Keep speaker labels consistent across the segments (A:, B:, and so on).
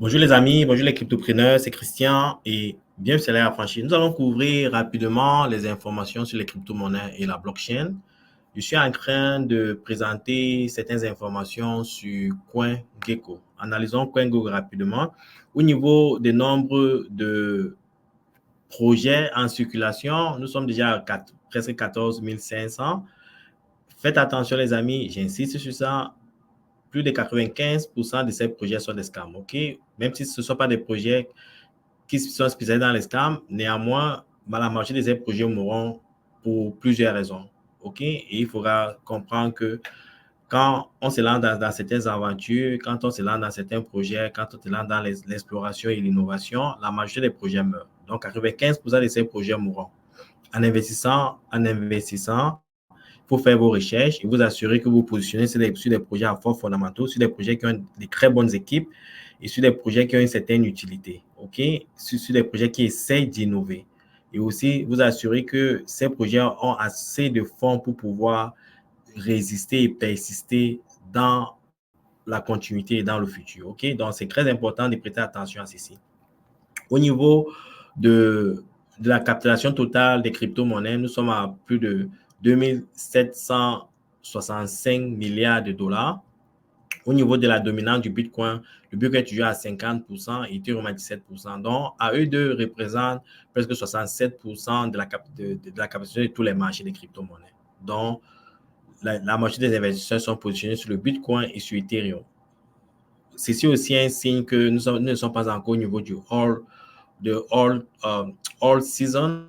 A: Bonjour les amis, bonjour les cryptopreneurs, c'est Christian et bienvenue sur l'ère affranchie. Nous allons couvrir rapidement les informations sur les crypto-monnaies et la blockchain. Je suis en train de présenter certaines informations sur CoinGecko. Analysons CoinGecko rapidement. Au niveau des nombres de projets en circulation, nous sommes déjà à presque 14 500. Faites attention les amis, j'insiste sur ça. Plus de 95% de ces projets sont des scams, ok? Même si ce ne sont pas des projets qui sont spécialisés dans les scams, néanmoins, la majorité de ces projets mourront pour plusieurs raisons, ok? Et il faudra comprendre que quand on se lance dans certaines aventures, quand on se lance dans certains projets, quand on se lance dans l'exploration et l'innovation, la majorité des projets meurent. Donc, 95% de ces projets mourront. En investissant, il faut faire vos recherches et vous assurer que vous positionnez sur des projets à forts fondamentaux, sur des projets qui ont des très bonnes équipes et sur des projets qui ont une certaine utilité, ok? Sur des projets qui essayent d'innover. Et aussi, vous assurer que ces projets ont assez de fonds pour pouvoir résister et persister dans la continuité et dans le futur, ok? Donc, c'est très important de prêter attention à ceci. Au niveau de la capitalisation totale des crypto-monnaies, nous sommes à plus de 2765 milliards de dollars. Au niveau de la dominance du Bitcoin, le Bitcoin est toujours à 50% et Ethereum à 17%. Donc, à eux deux représentent presque 67% de la capitalisation de tous les marchés des crypto-monnaies. Donc, la majorité des investisseurs sont positionnés sur le Bitcoin et sur Ethereum. Ceci aussi un signe que nous ne sommes pas encore au niveau du all season,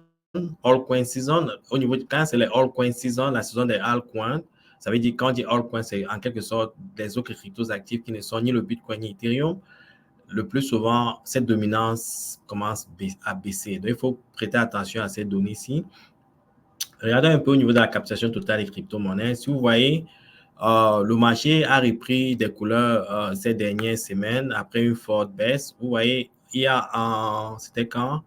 A: all coin season. Au niveau quand c'est les all coin season, la saison des altcoins, ça veut dire quand on dit altcoin, c'est en quelque sorte des autres cryptos actifs qui ne sont ni le Bitcoin ni Ethereum. Le plus souvent, cette dominance commence à baisser. Donc, il faut prêter attention à ces données-ci. Regardez un peu au niveau de la captation totale des crypto-monnaies. Si vous voyez, le marché a repris des couleurs ces dernières semaines après une forte baisse. Vous voyez, il y a c'était quand?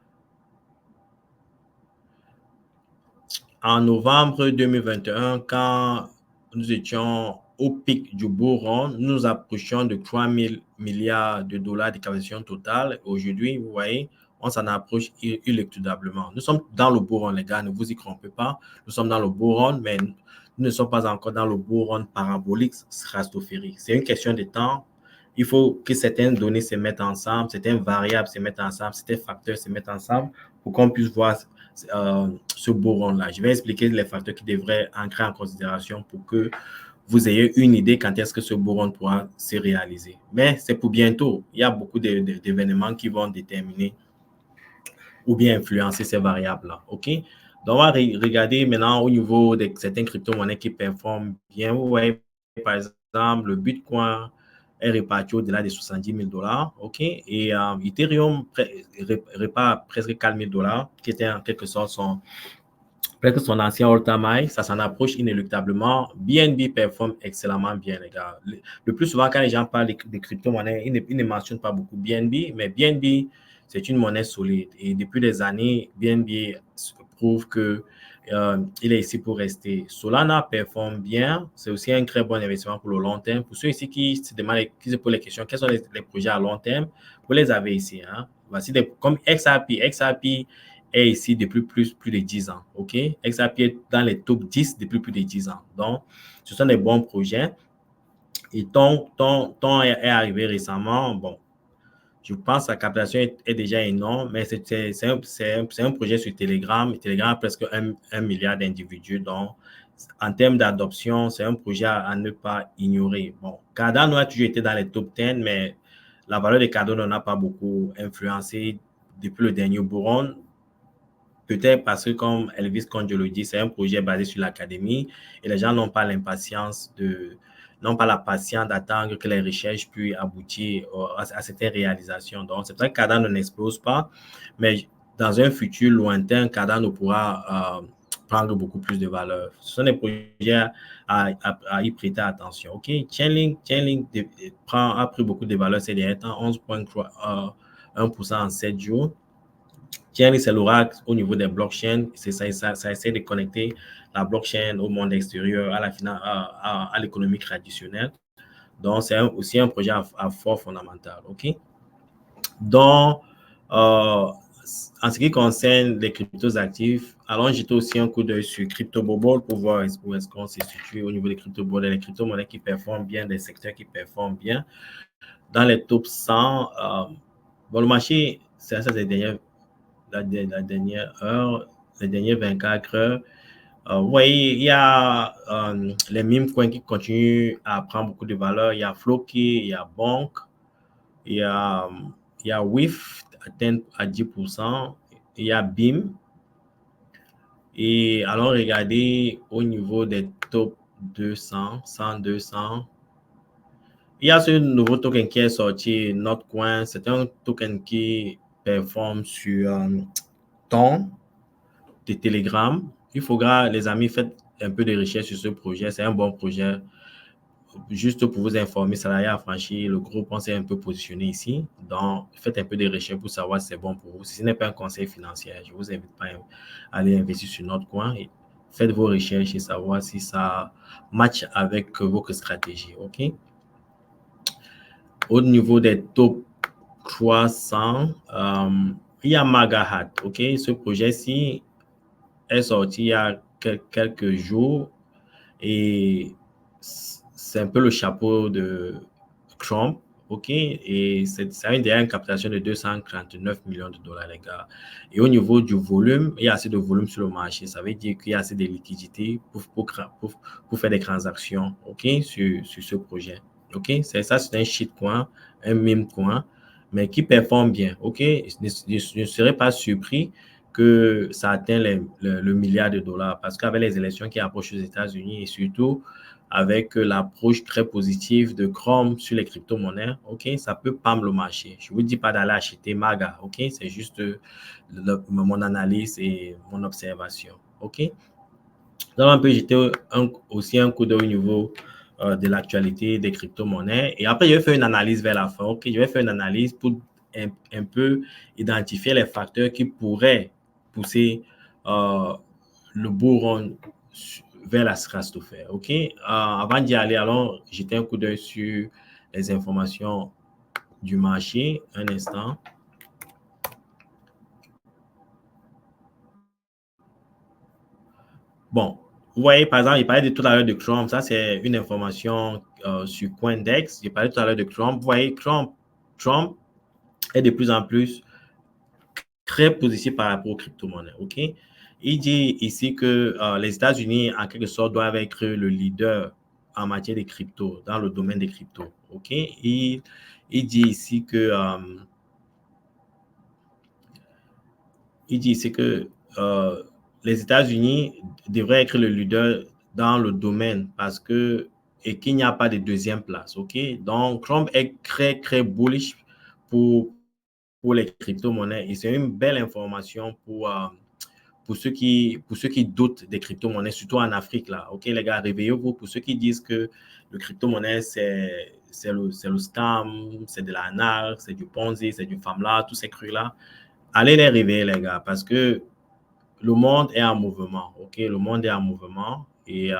A: En novembre 2021, quand nous étions au pic du bull run, nous approchions de 3 000 milliards de dollars de captation totale. Aujourd'hui, vous voyez, on s'en approche inéluctablement. Nous sommes dans le bull run, les gars, ne vous y trompez pas. Nous sommes dans le bull run, mais nous ne sommes pas encore dans le bull run parabolique stratosphérique. C'est une question de temps. Il faut que certaines données se mettent ensemble, certaines variables se mettent ensemble, certains facteurs se mettent ensemble pour qu'on puisse voir ce boron-là. Je vais expliquer les facteurs qui devraient entrer en considération pour que vous ayez une idée quand est-ce que ce boron pourra se réaliser. Mais c'est pour bientôt. Il y a beaucoup d'événements qui vont déterminer ou bien influencer ces variables-là. OK? Donc, on va regarder maintenant au niveau de certaines crypto-monnaies qui performent bien. Vous voyez, par exemple, le Bitcoin est réparti au-delà des 70 000 dollars. OK? Et Ethereum répare presque 4 000 dollars, qui était en quelque sorte son ancien all-time high. Ça s'en approche inéluctablement. BNB performe excellemment bien, les gars. Le plus souvent, quand les gens parlent de crypto-monnaies, ils ne mentionnent pas beaucoup BNB, mais BNB, c'est une monnaie solide. Et depuis des années, BNB prouve que il est ici pour rester. Solana performe bien. C'est aussi un très bon investissement pour le long terme. Pour ceux ici qui se demandent, qui se posent les questions, quels sont les projets à long terme, vous les avez ici. Hein? Voici comme XRP. XRP est ici depuis plus de 10 ans. OK? XRP est dans les top 10 depuis plus de 10 ans. Donc, ce sont des bons projets. Et ton est arrivé récemment. Bon, je pense que la captation est déjà énorme, mais c'est un projet sur Telegram. Telegram a presque 1 milliard d'individus. Donc, en termes d'adoption, c'est un projet à ne pas ignorer. Bon, Cardano a toujours été dans les top 10, mais la valeur de Cardano n'a pas beaucoup influencé depuis le dernier bull. Peut-être parce que, comme Elvis Conjo le dit, c'est un projet basé sur l'académie et les gens n'ont pas la patience d'attendre que les recherches puissent aboutir à certaines réalisations. Donc, c'est pour ça que Cardano n'explose pas, mais dans un futur lointain, Cardano pourra prendre beaucoup plus de valeur. Ce sont des projets à y prêter attention. OK? Chainlink a pris beaucoup de valeur ces derniers temps, 11,1% en 7 jours. Chainlink, c'est l'oracle au niveau des blockchains. Ça essaie de connecter la blockchain au monde extérieur, à l'économie traditionnelle. Donc, c'est aussi un projet à fort fondamental. OK? Donc, en ce qui concerne les cryptos actifs, allons jeter aussi un coup d'œil sur CryptoBubble pour voir où est-ce qu'on se situe au niveau des crypto-monnaies, les crypto-monnaies qui performent bien, des secteurs qui performent bien. Dans les top 100, bon, le marché, c'est ça, la dernière heure, les dernières 24 heures. Vous voyez, il y a les meme coins qui continuent à prendre beaucoup de valeur. Il y a Floki, il y a Bonk, il y a, il y a WIF atteint à 10%, il y a BIM. Et allons regarder au niveau des top 200, 100, 200. Il y a ce nouveau token qui est sorti, Notcoin. C'est un token qui performe sur ton de Telegram. Il faudra, les amis, faites un peu de recherche sur ce projet. C'est un bon projet. Juste pour vous informer, Salarié Affranchi, le groupe, on s'est un peu positionné ici. Donc, faites un peu de recherche pour savoir si c'est bon pour vous. Si ce n'est pas un conseil financier, je ne vous invite pas à aller investir sur notre coin. Et faites vos recherches et savoir si ça match avec votre stratégie. OK? Au niveau des top 300, il y a Magahat. OK? Ce projet-ci est sorti il y a quelques jours et c'est un peu le chapeau de Trump, OK? Et ça a une captation de 239 millions de dollars, les gars. Et au niveau du volume, il y a assez de volume sur le marché. Ça veut dire qu'il y a assez de liquidités pour faire des transactions, OK? Sur ce projet, OK? C'est ça, c'est un shitcoin, un meme coin, mais qui performe bien, OK? Je ne serais pas surpris que ça atteint le milliard de dollars parce qu'avec les élections qui approchent aux États-Unis et surtout avec l'approche très positive de Chrome sur les crypto-monnaies, OK, ça peut pam le marché. Je ne vous dis pas d'aller acheter MAGA, OK, c'est juste mon analyse et mon observation, OK. Donc, on peut jeter aussi un coup d'œil au niveau de l'actualité des crypto-monnaies. Et après, je vais faire une analyse vers la fin, OK, je vais faire une analyse pour un peu identifier les facteurs qui pourraient pousser le bourron vers la stratosphère. OK? Avant d'y aller, allons jeter un coup d'œil sur les informations du marché. Un instant. Bon, vous voyez, par exemple, il parlait tout à l'heure de Chrome. Ça, c'est une information sur Coindex. Il parlait tout à l'heure de Chrome. Vous voyez, Trump est de plus en plus très positif par rapport aux crypto-monnaies. OK? Il dit ici que les États-Unis, en quelque sorte, doivent être le leader en matière de crypto, dans le domaine des cryptos. OK? Il dit ici que, les États-Unis devraient être le leader dans le domaine parce que et qu'il n'y a pas de deuxième place. OK? Donc, Trump est très, très bullish pour les crypto-monnaies et c'est une belle information pour ceux qui doutent des crypto-monnaies, surtout en Afrique, là. OK, les gars, réveillez-vous. Pour ceux qui disent que le crypto-monnaie, c'est le scam, c'est de la narc, c'est du Ponzi, c'est du FAMLA, tous ces trucs-là. Allez les réveiller, les gars, parce que le monde est en mouvement. OK, le monde est en mouvement. Et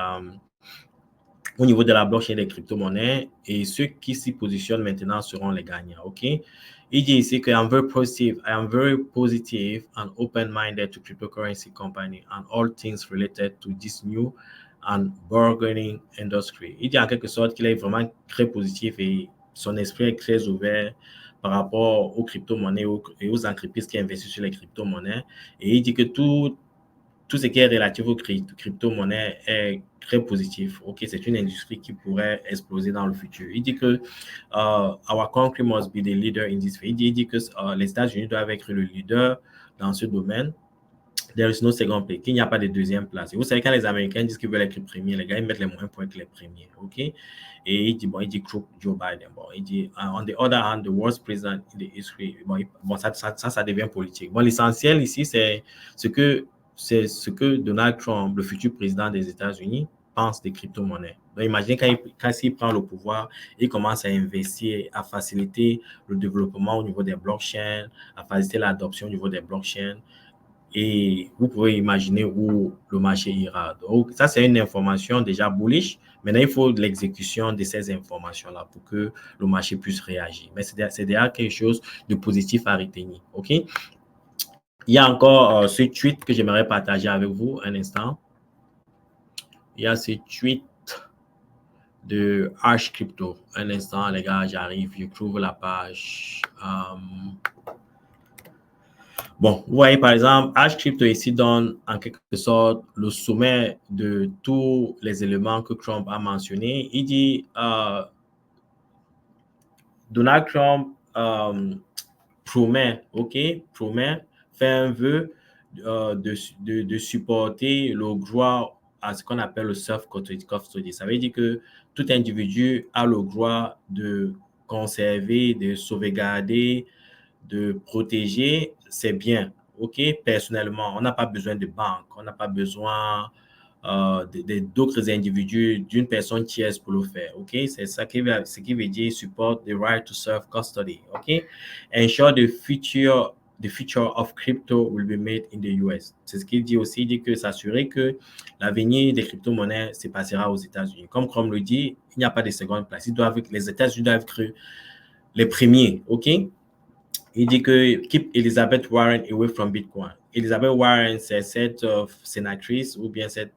A: au niveau de la blockchain des crypto-monnaies, et ceux qui s'y positionnent maintenant seront les gagnants. OK? Il dit ici que I am very positive and open-minded to cryptocurrency company and all things related to this new and bargaining industry. Il dit en quelque sorte qu'il est vraiment très positif et son esprit est très ouvert par rapport aux crypto-monnaies et aux entreprises qui investissent sur les crypto-monnaies. Et il dit que tout ce qui est relatif aux crypto-monnaies est très positif. OK, c'est une industrie qui pourrait exploser dans le futur. Il dit que our country must be the leader in this field. Il dit que les États-Unis doivent être le leader dans ce domaine. There is no second place, qu'il n'y a pas de deuxième place. Et vous savez, quand les Américains disent qu'ils veulent être les premiers, les gars, ils mettent les moyens pour être les premiers. OK? Et il dit Joe Biden. Bon, il dit, on the other hand, the worst president in the history. Bon, ça devient politique. Bon, l'essentiel ici, c'est ce que Donald Trump, le futur président des États-Unis, pense des crypto-monnaies. Donc, imaginez quand il prend le pouvoir, il commence à investir, à faciliter le développement au niveau des blockchains, à faciliter l'adoption au niveau des blockchains. et vous pouvez imaginer où le marché ira. Donc, ça, c'est une information déjà bullish. Maintenant, il faut de l'exécution de ces informations-là pour que le marché puisse réagir. Mais c'est déjà quelque chose de positif à retenir. OK? Il y a encore ce tweet que j'aimerais partager avec vous un instant. Il y a ce tweet de Arch Crypto. Un instant, les gars, j'arrive, je trouve la page. Bon, vous voyez par exemple, Arch Crypto ici donne en quelque sorte le sommet de tous les éléments que Trump a mentionnés. Il dit Donald Trump promet, fait un vœu de supporter le droit à ce qu'on appelle le self-custody. Ça veut dire que tout individu a le droit de conserver, de sauvegarder, de protéger ses biens. OK, personnellement, on n'a pas besoin de banque, on n'a pas besoin d'autres individus, d'une personne tierce pour le faire. OK, c'est ça ce qui veut dire support the right to self custody. OK, ensure the future of crypto will be made in the US. C'est ce qu'il dit aussi. Il dit que s'assurer que l'avenir des crypto-monnaies se passera aux États-Unis. Comme le dit, il n'y a pas de seconde place. Les États-Unis doivent être les premiers. OK. Il dit que keep Elizabeth Warren away from Bitcoin. Elizabeth Warren, c'est cette sénatrice ou bien cette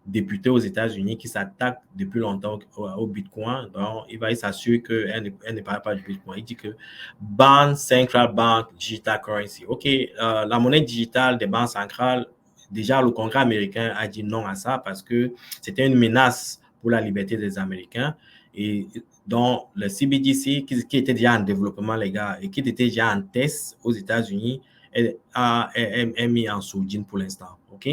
A: députée aux États-Unis qui s'attaque depuis longtemps au Bitcoin. Donc, il va s'assurer qu'elle ne parle pas du Bitcoin. Il dit que ban central bank digital currency. OK, la monnaie digitale des banques centrales, déjà le Congrès américain a dit non à ça parce que c'était une menace pour la liberté des Américains. Et donc, le CBDC, qui était déjà en développement, les gars, et qui était déjà en test aux États-Unis, est mis en sourdine pour l'instant. OK?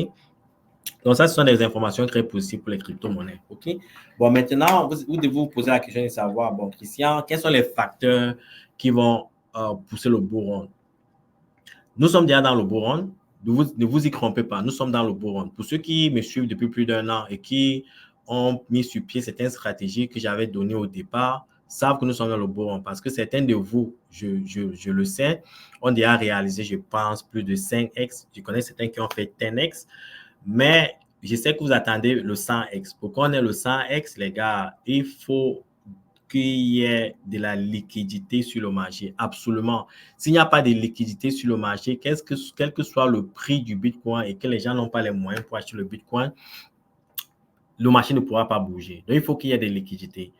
A: Donc, ça, ce sont des informations très positives pour les crypto-monnaies. OK? Bon, maintenant, vous devez vous poser la question de savoir, bon, Christian, quels sont les facteurs qui vont pousser le bull run? Nous sommes déjà dans le bull run. Ne vous y trompez pas, nous sommes dans le bull run. Pour ceux qui me suivent depuis plus d'un an et qui ont mis sur pied certaines stratégies que j'avais données au départ, savent que nous sommes dans le bull run parce que certains de vous, je le sais, ont déjà réalisé, je pense, plus de 5x. Je connais certains qui ont fait 10x, mais je sais que vous attendez le 100x. Pour qu'on ait le 100x, les gars, il faut qu'il y ait de la liquidité sur le marché. Absolument. S'il n'y a pas de liquidité sur le marché, quel que soit le prix du Bitcoin et que les gens n'ont pas les moyens pour acheter le Bitcoin, le marché ne pourra pas bouger. Donc, il faut qu'il y ait des liquidités.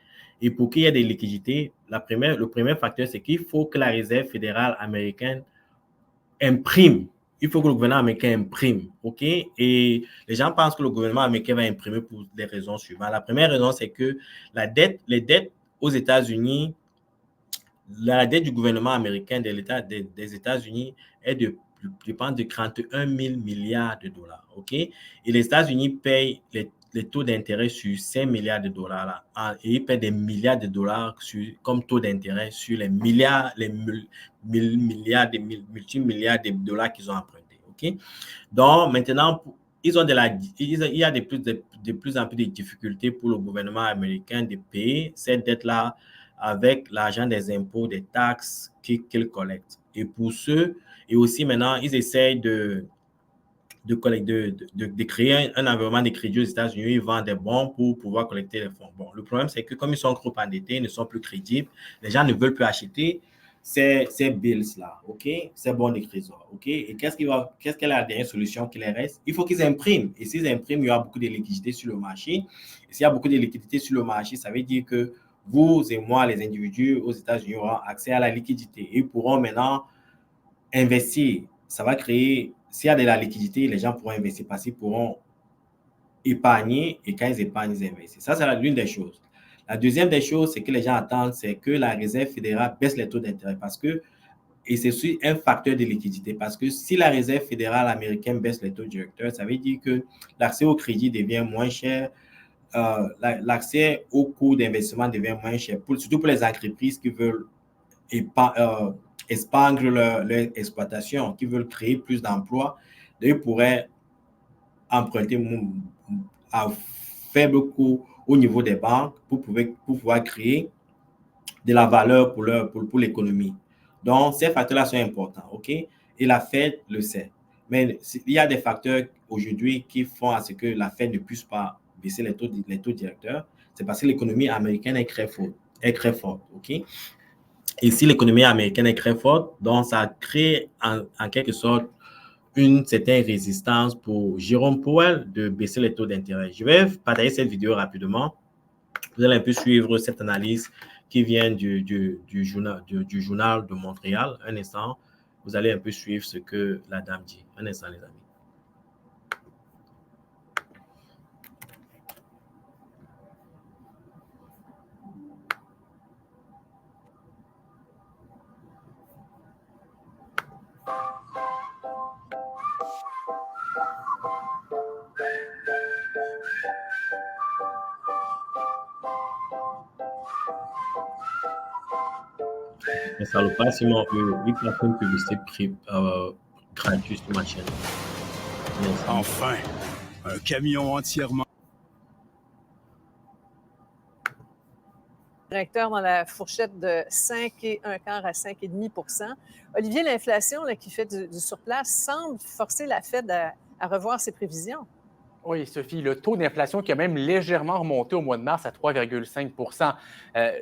A: Et pour qu'il y ait des liquidités, le premier facteur, c'est qu'il faut que la Réserve fédérale américaine imprime. Il faut que le gouvernement américain imprime. OK? Et les gens pensent que le gouvernement américain va imprimer pour des raisons suivantes. La première raison, c'est que les dettes aux États-Unis, la dette du gouvernement américain des États-Unis est je pense, de 31 000 milliards de dollars. OK? Et les États-Unis payent les taux d'intérêt sur 5 milliards de dollars là, et ils paient des milliards de dollars comme taux d'intérêt sur les milliards, milliards, multimilliards de dollars qu'ils ont empruntés. OK? Donc, maintenant, il y a de plus en plus de difficultés pour le gouvernement américain de payer cette dette-là avec l'argent des impôts, des taxes qu'ils collectent. Et pour ceux, et aussi maintenant, ils essayent de créer un environnement de crédit aux États-Unis. Ils vendent des bons pour pouvoir collecter les fonds. Bon, le problème, c'est que comme ils sont trop endettés, ils ne sont plus crédibles, les gens ne veulent plus acheter ces bills-là, OK? Ces bons de trésor, OK? Et qu'est-ce qu'est la dernière solution qui les reste? Il faut qu'ils impriment. Et s'ils impriment, il y aura beaucoup de liquidités sur le marché. Et s'il y a beaucoup de liquidités sur le marché, ça veut dire que vous et moi, les individus aux États-Unis, auront accès à la liquidité et pourront maintenant investir. Ça va créer, s'il y a de la liquidité, les gens pourront investir parce qu'ils pourront épargner et quand ils épargnent, ils investissent. Ça, c'est l'une des choses. La deuxième des choses, c'est que les gens attendent, c'est que la Réserve fédérale baisse les taux d'intérêt parce que, et c'est aussi un facteur de liquidité parce que si la Réserve fédérale américaine baisse les taux directeurs, ça veut dire que l'accès au crédit devient moins cher, l'accès au coût d'investissement devient moins cher, surtout pour les entreprises qui veulent expandre leur exploitation, qui veulent créer plus d'emplois, ils pourraient emprunter à faible coût au niveau des banques pour pouvoir créer de la valeur pour l'économie. Donc, ces facteurs-là sont importants, OK? Et la Fed le sait. Mais il y a des facteurs aujourd'hui qui font à ce que la Fed ne puisse pas baisser les taux directeurs. C'est parce que l'économie américaine est très forte, OK? Et si l'économie américaine est très forte, donc ça crée en quelque sorte une certaine résistance pour Jérôme Powell de baisser les taux d'intérêt. Je vais partager cette vidéo rapidement. Vous allez un peu suivre cette analyse qui vient du journal de Montréal. Un instant, vous allez un peu suivre ce que la dame dit. Un instant, les amis. Mais ça le passe, il passe une publicité gratuite sur ma chaîne.
B: Enfin, un camion entièrement.
C: Directeur dans la fourchette de 5,25 à 5,5 %. Olivier, l'inflation qui fait du surplace semble forcer la Fed à revoir ses prévisions.
D: Oui, Sophie, le taux d'inflation qui a même légèrement remonté au mois de mars à 3,5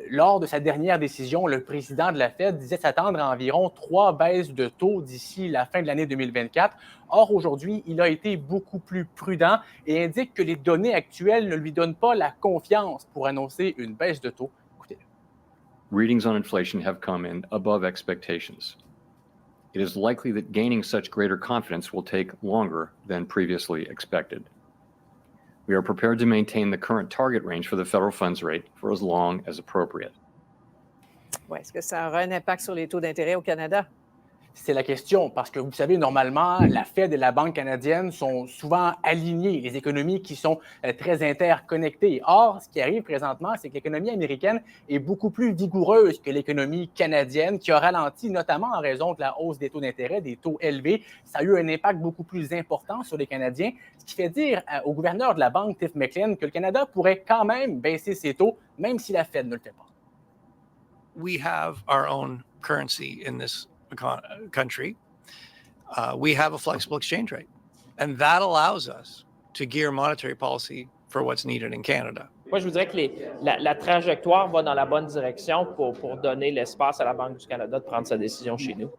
D: Lors de sa dernière décision, le président de la Fed disait s'attendre à environ 3 baisses de taux d'ici la fin de l'année 2024. Or, aujourd'hui, il a été beaucoup plus prudent et indique que les données actuelles ne lui donnent pas la confiance pour annoncer une baisse de taux. Écoutez-le.
E: Readings on inflation have come in above expectations. It is likely that gaining such greater confidence will take longer than previously expected. We are prepared to maintain the current target range for the federal funds rate for as long as appropriate.
C: Ouais, est-ce que ça aura un impact sur les taux d'intérêt au Canada?
D: C'est la question, parce que vous savez, normalement, la Fed et la Banque canadienne sont souvent alignées, les économies qui sont très interconnectées. Or, ce qui arrive présentement, c'est que l'économie américaine est beaucoup plus vigoureuse que l'économie canadienne, qui a ralenti notamment en raison de la hausse des taux d'intérêt, des taux élevés. Ça a eu un impact beaucoup plus important sur les Canadiens, ce qui fait dire au gouverneur de la Banque, Tiff Macklem, que le Canada pourrait quand même baisser ses taux, même si la Fed ne le fait pas.
F: We have our own currency in this country. We have a flexible exchange rate, and that allows us to gear monetary policy for what's needed in Canada.
G: Moi, je vous dirais que la trajectoire va dans la bonne direction pour donner l'espace à la Banque du Canada de prendre sa décision chez nous.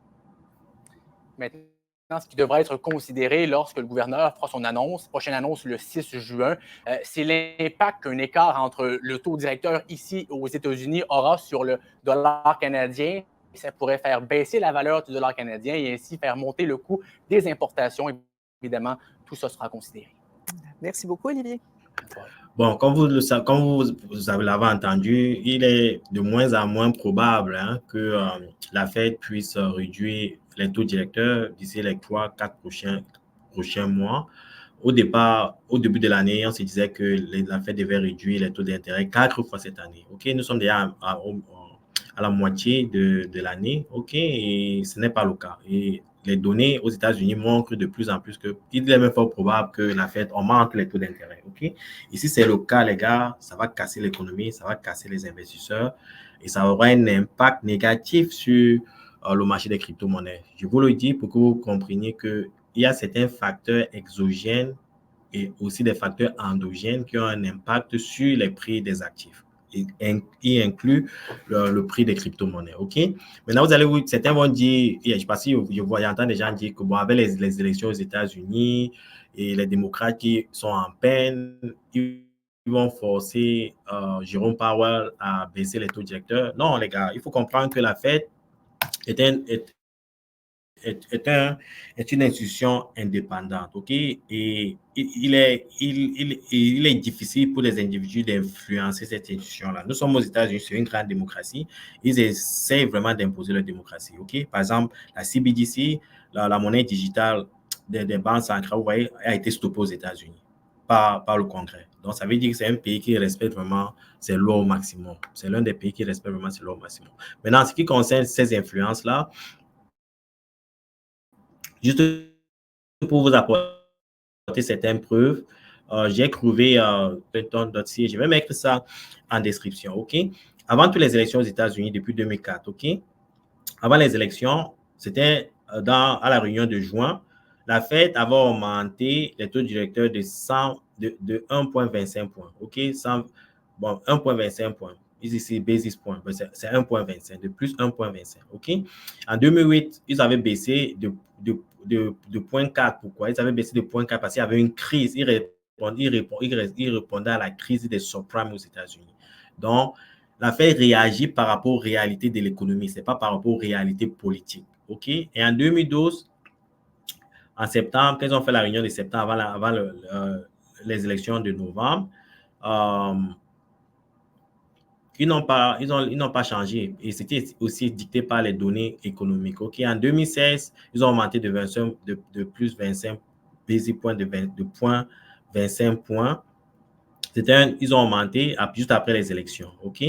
D: Maintenant, ce qui devrait être considéré lorsque le gouverneur fera son annonce, prochaine annonce le 6 juin, c'est l'impact qu'un écart entre le taux directeur ici aux États-Unis aura sur le dollar canadien. Ça pourrait faire baisser la valeur du dollar canadien et ainsi faire monter le coût des importations. Évidemment, tout ça sera considéré.
C: Merci beaucoup, Olivier.
A: Bon, comme vous l'avez entendu, il est de moins en moins probable que la Fed puisse réduire les taux directeurs d'ici les 3-4 prochains mois. Au début de l'année, on se disait que la Fed devait réduire les taux d'intérêt 4 fois cette année. OK, nous sommes déjà à la moitié de l'année, OK, et ce n'est pas le cas. Et les données aux États-Unis montrent de plus en plus qu'il est même fort probable que la Fed augmente les taux d'intérêt, OK. Et si c'est le cas, les gars, ça va casser l'économie, ça va casser les investisseurs et ça aura un impact négatif sur le marché des crypto-monnaies. Je vous le dis pour que vous compreniez qu'il y a certains facteurs exogènes et aussi des facteurs endogènes qui ont un impact sur les prix des actifs. Il inclut le prix des crypto-monnaies, OK? Maintenant, certains vont dire, je ne sais pas si j'entends des gens dire que bon, avec les élections aux États-Unis et les démocrates qui sont en peine, ils vont forcer Jérôme Powell à baisser les taux directeurs. Non, les gars, il faut comprendre que la Fed est une institution indépendante, OK? Et il est difficile pour les individus d'influencer cette institution-là. Nous sommes aux États-Unis, c'est une grande démocratie. Ils essaient vraiment d'imposer leur démocratie, OK? Par exemple, la CBDC, la monnaie digitale des banques centrales, vous voyez, a été stoppée aux États-Unis par le Congrès. Donc, ça veut dire que c'est un pays qui respecte vraiment ses lois au maximum. C'est l'un des pays qui respecte vraiment ses lois au maximum. Maintenant, en ce qui concerne ces influences-là, juste pour vous apporter certaines preuves, j'ai trouvé un dossier. Je vais mettre ça en description, OK? Avant toutes les élections aux États-Unis, depuis 2004, OK? Avant les élections, c'était à la réunion de juin, la Fed avait augmenté les taux directeurs de 1,25 points. OK? 1,25 points. Ici, c'est basis point. C'est 1,25, de plus 1,25. OK? En 2008, ils avaient baissé de 0,4. Pourquoi? Ils avaient baissé de 0,4 parce qu'il y avait une crise. Ils répondaient à la crise des subprimes aux États-Unis. Donc, la Fed réagit par rapport aux réalités de l'économie. Ce n'est pas par rapport aux réalités politiques. OK? Et en 2012, en septembre, quand ils ont fait la réunion de septembre avant les élections de novembre, ils n'ont pas changé. Et c'était aussi dicté par les données économiques. OK? En 2016, ils ont augmenté de plus 25 basis points, de 25 points. Ils ont augmenté juste après les élections. OK?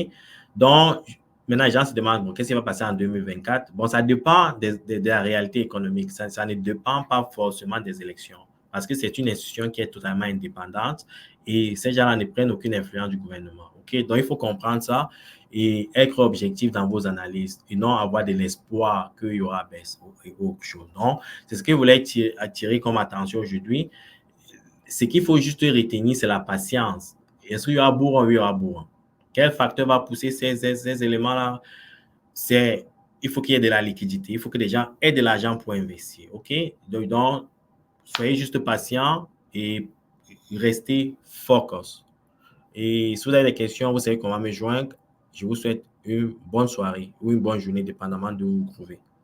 A: Donc, maintenant, les gens se demandent, bon, qu'est-ce qui va passer en 2024? Bon, ça dépend de la réalité économique. Ça ne dépend pas forcément des élections parce que c'est une institution qui est totalement indépendante et ces gens-là ne prennent aucune influence du gouvernement. OK? Donc, il faut comprendre ça et être objectif dans vos analyses et non avoir de l'espoir qu'il y aura baisse ou autre chose. Donc, c'est ce que je voulais attirer comme attention aujourd'hui. Ce qu'il faut juste retenir, c'est la patience. Est-ce qu'il y aura bourron? Oui, il y aura bourron. Quel facteur va pousser ces éléments-là? Il faut qu'il y ait de la liquidité. Il faut que les gens aient de l'argent pour investir. OK? Donc, soyez juste patient et restez focus. Et si vous avez des questions, vous savez comment me joindre. Je vous souhaite une bonne soirée ou une bonne journée, dépendamment d'où vous vous trouvez.